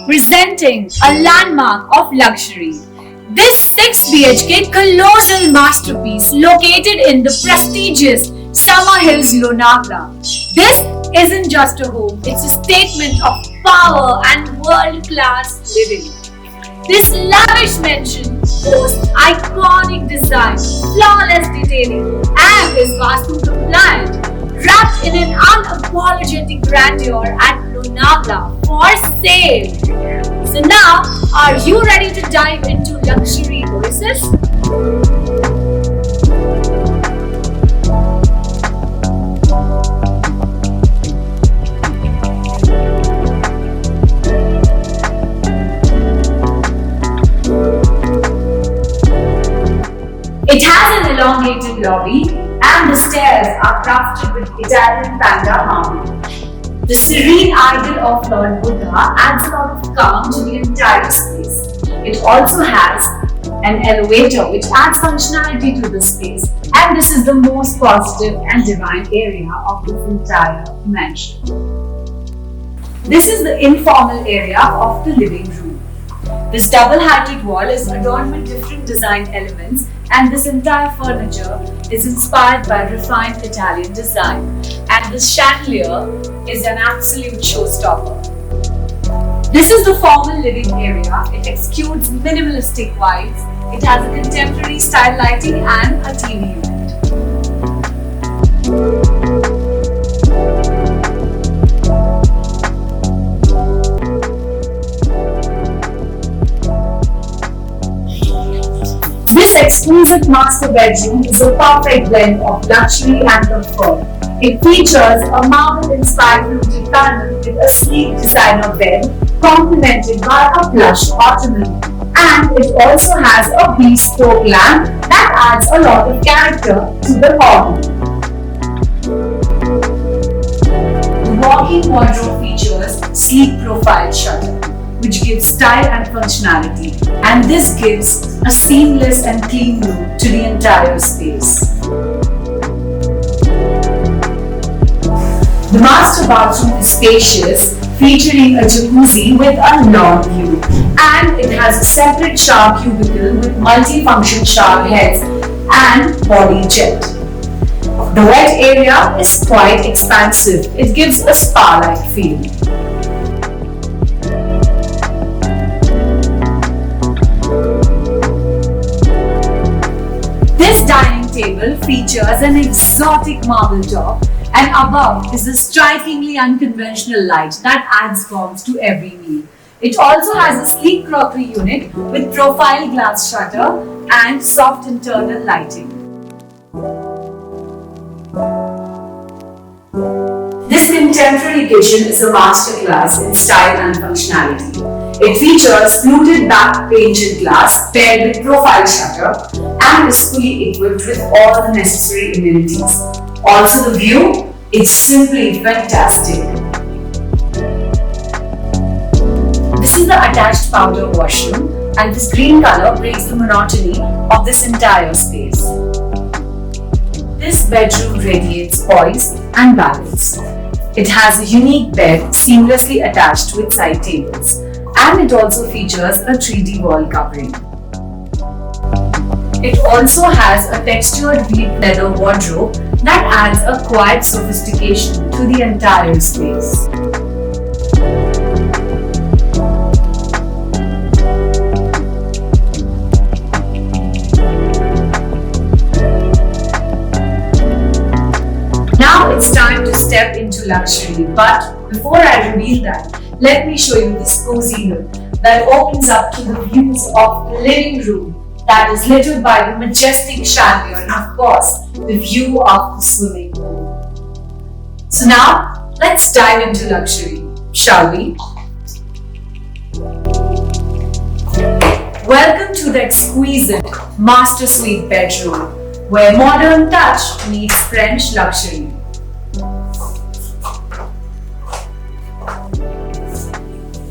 Presenting a landmark of luxury. This 6 BHK colossal masterpiece located in the prestigious Summer Hills, Lonavala. This isn't just a home, it's a statement of power and world-class living. This lavish mansion boasts iconic design, flawless detailing, and is Vastu compliant, wrapped in an unapologetic grandeur at Lonavala for sale. So now, are you ready to dive into luxury oasis? It has an elongated lobby and the stairs are crafted with Italian panda marble. The serene idol of Lord Buddha adds a lot of calm to the entire space. It also has an elevator which adds functionality to the space, and this is the most positive and divine area of this entire mansion. This is the informal area of the living room. This double-heighted wall is adorned with different design elements, and this entire furniture is inspired by refined Italian design. And this chandelier is an absolute showstopper. This is the formal living area. It exudes minimalistic vibes. It has a contemporary style lighting and a TV unit. This exquisite master bedroom is a perfect blend of luxury and comfort. It features a marble-inspired fluted panel with a sleek designer bed, complemented by a plush ottoman. And it also has a bespoke lamp that adds a lot of character to the hall. The walk-in wardrobe features sleek profile shutter, which gives style and functionality, and this gives a seamless and clean look to the entire space. The master bathroom is spacious, featuring a jacuzzi with a long view, and it has a separate shower cubicle with multi-function shower heads and body jet. The wet area is quite expansive. It gives a spa-like feel. This dining table features an exotic marble top, and above is a strikingly unconventional light that adds warmth to every meal. It also has a sleek crockery unit with profile glass shutter and soft internal lighting. This contemporary kitchen is a masterclass in style and functionality. It features fluted back painted glass paired with profile shutter and is fully equipped with all the necessary amenities. Also the view, it's simply fantastic. This is the attached powder washroom, and this green color breaks the monotony of this entire space. This bedroom radiates poise and balance. It has a unique bed seamlessly attached with side tables, and it also features a 3D wall covering. It also has a textured weave leather wardrobe that adds a quiet sophistication to the entire space. Now it's time to step into luxury, but before I reveal that, let me show you this cozy nook that opens up to the views of the living room that is littered by the majestic chandelier and of course the view of the swimming pool. So now let's dive into luxury, shall we? Welcome to the exquisite master suite bedroom where modern touch meets French luxury.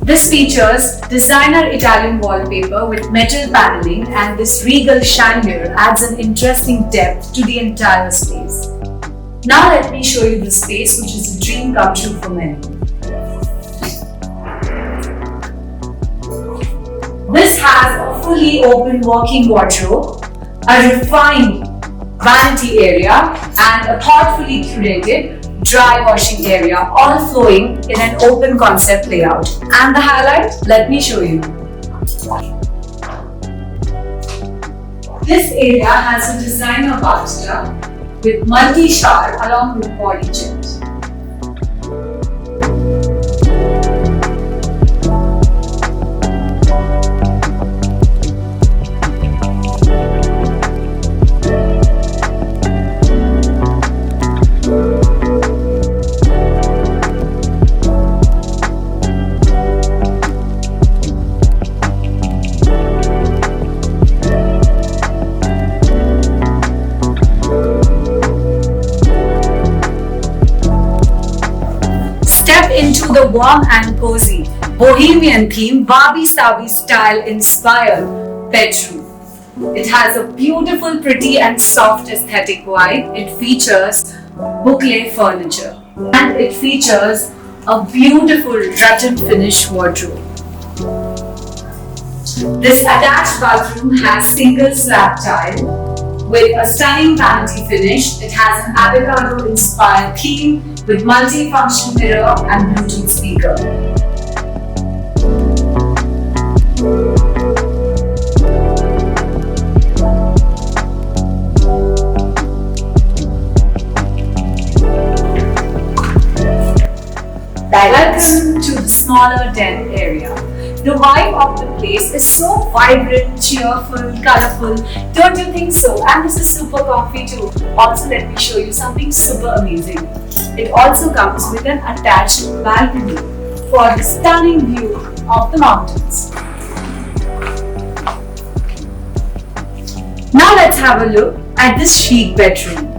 This features designer Italian wallpaper with metal paneling, and this regal chandelier adds an interesting depth to the entire space. Now let me show you the space, which is a dream come true for many. This has a fully open walk-in wardrobe, a refined vanity area, and a thoughtfully curated dry washing area, all flowing in an open concept layout. And the highlight, let me show you. This area has a designer bathtub with multi-shower along with body jet. Into the warm and cozy bohemian theme wabi-sabi style inspired bedroom. It has a beautiful, pretty and soft aesthetic vibe. It features boucle furniture and it features a beautiful rattan finish wardrobe. This attached bathroom has single slab tile with a stunning vanity finish. It has an avocado inspired theme with multi-function mirror and Bluetooth speaker. Welcome to the smaller den area. The vibe of the place is so vibrant, cheerful, colorful. Don't you think so? And this is super comfy too. Also, let me show you something super amazing. It also comes with an attached balcony for the stunning view of the mountains. Now let's have a look at this chic bedroom.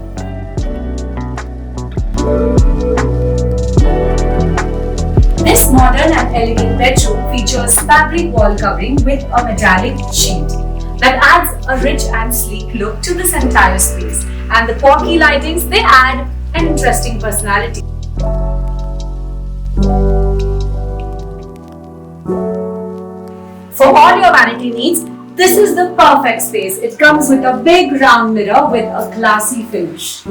This modern and elegant bedroom features fabric wall covering with a metallic sheet that adds a rich and sleek look to this entire space. And the quirky lightings, they add an interesting personality. For all your vanity needs, this is the perfect space. It comes with a big round mirror with a classy finish.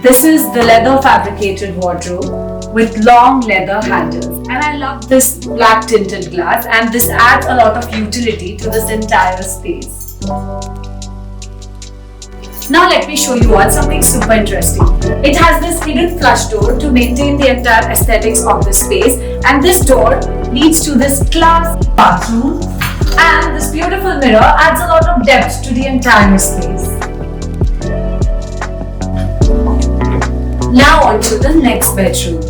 This is the leather fabricated wardrobe with long leather handles, and I love this black tinted glass, and this adds a lot of utility to this entire space. Now let me show you all something super interesting. It has this hidden flush door to maintain the entire aesthetics of the space, and this door leads to this classy bathroom, and this beautiful mirror adds a lot of depth to the entire space. Now on to the next bedroom.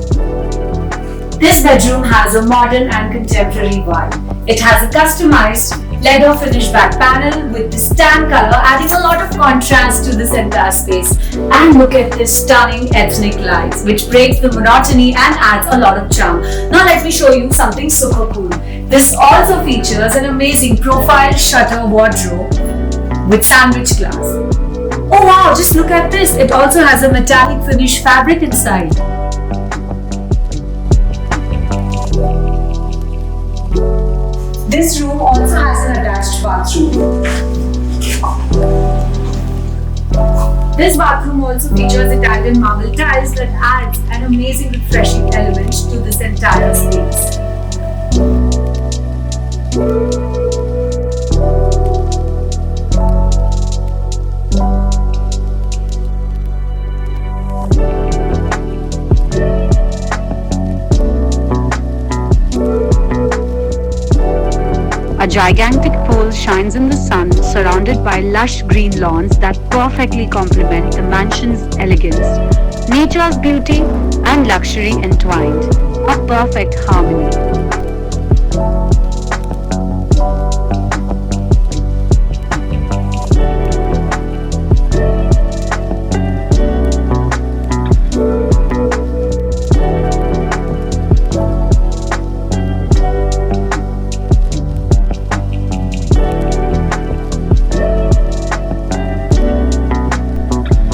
This bedroom has a modern and contemporary vibe. It has a customized leather finish back panel with this tan color, adding a lot of contrast to this entire space. And look at this stunning ethnic lights, which breaks the monotony and adds a lot of charm. Now let me show you something super cool. This also features an amazing profile shutter wardrobe with sandwich glass. Oh wow, just look at this. It also has a metallic finish fabric inside. This room also has an attached bathroom. This bathroom also features Italian marble tiles that adds an amazing refreshing element to this entire space. A gigantic pole shines in the sun, surrounded by lush green lawns that perfectly complement the mansion's elegance. Nature's beauty and luxury entwined, a perfect harmony.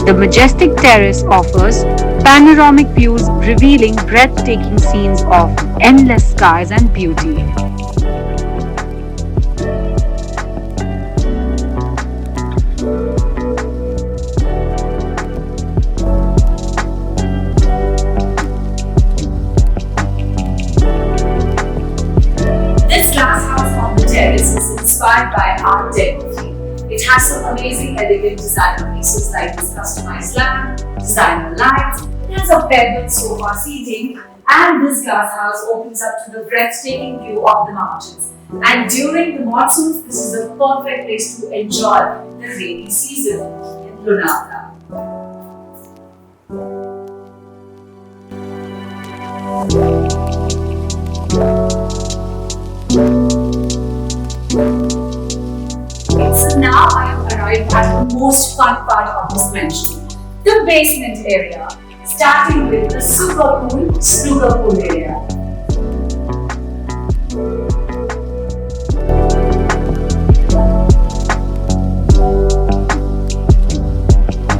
The majestic terrace offers panoramic views revealing breathtaking scenes of endless skies and beauty. This glass house on the terrace is inspired by Art Deco theme. It has some amazing, elegant designer pieces like this customized lamp, designer lights. It has a pebbled sofa seating, and this glass house opens up to the breathtaking view of the mountains. And during the monsoons, this is a perfect place to enjoy the rainy season in Lonavala. So now I have arrived at the most fun part of this mansion, the basement area, starting with the super cool snooker pool area.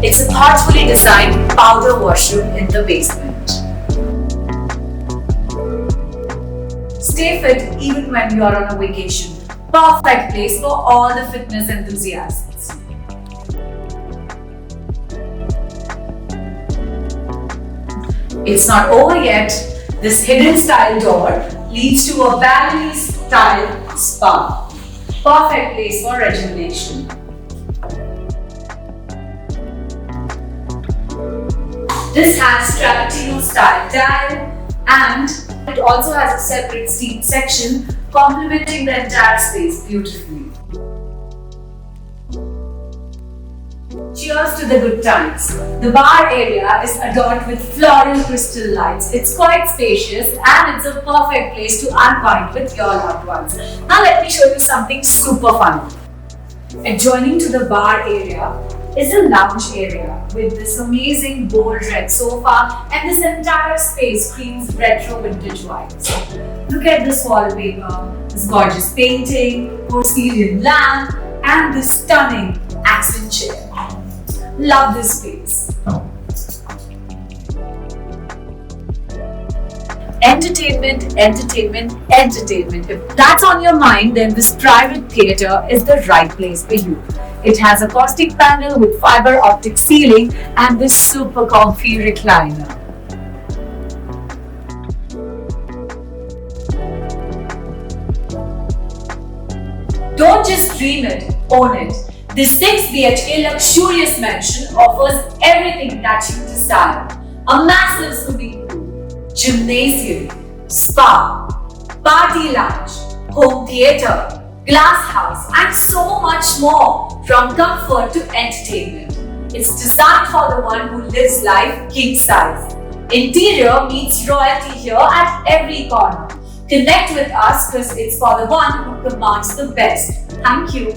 It's a thoughtfully designed powder washroom in the basement. Stay fit even when you are on a vacation. Perfect place for all the fitness enthusiasts. It's not over yet. This hidden style door leads to a Balinese style spa. Perfect place for rejuvenation. This has Travertino style tile, and it also has a separate steam section complementing the entire space beautifully. Cheers to the good times. The bar area is adorned with floral crystal lights. It's quite spacious and it's a perfect place to unwind with your loved ones. Now let me show you something super fun. Adjoining to the bar area is a lounge area with this amazing bold red sofa, and this entire space screams retro vintage vibes. Look at this wallpaper, this gorgeous painting, porcelain lamp, and this stunning accent chair. Love this space. Entertainment, entertainment, entertainment. If that's on your mind, then this private theatre is the right place for you. It has a acoustic panel with fiber optic ceiling and this super comfy recliner. Don't just dream it, own it. This 6 BHK luxurious mansion offers everything that you desire. A massive swimming pool, gymnasium, spa, party lounge, home theatre, glass house, and so much more, from comfort to entertainment. It's designed for the one who lives life king size. Interior meets royalty here at every corner. Connect with us because it's for the one who commands the best. Thank you.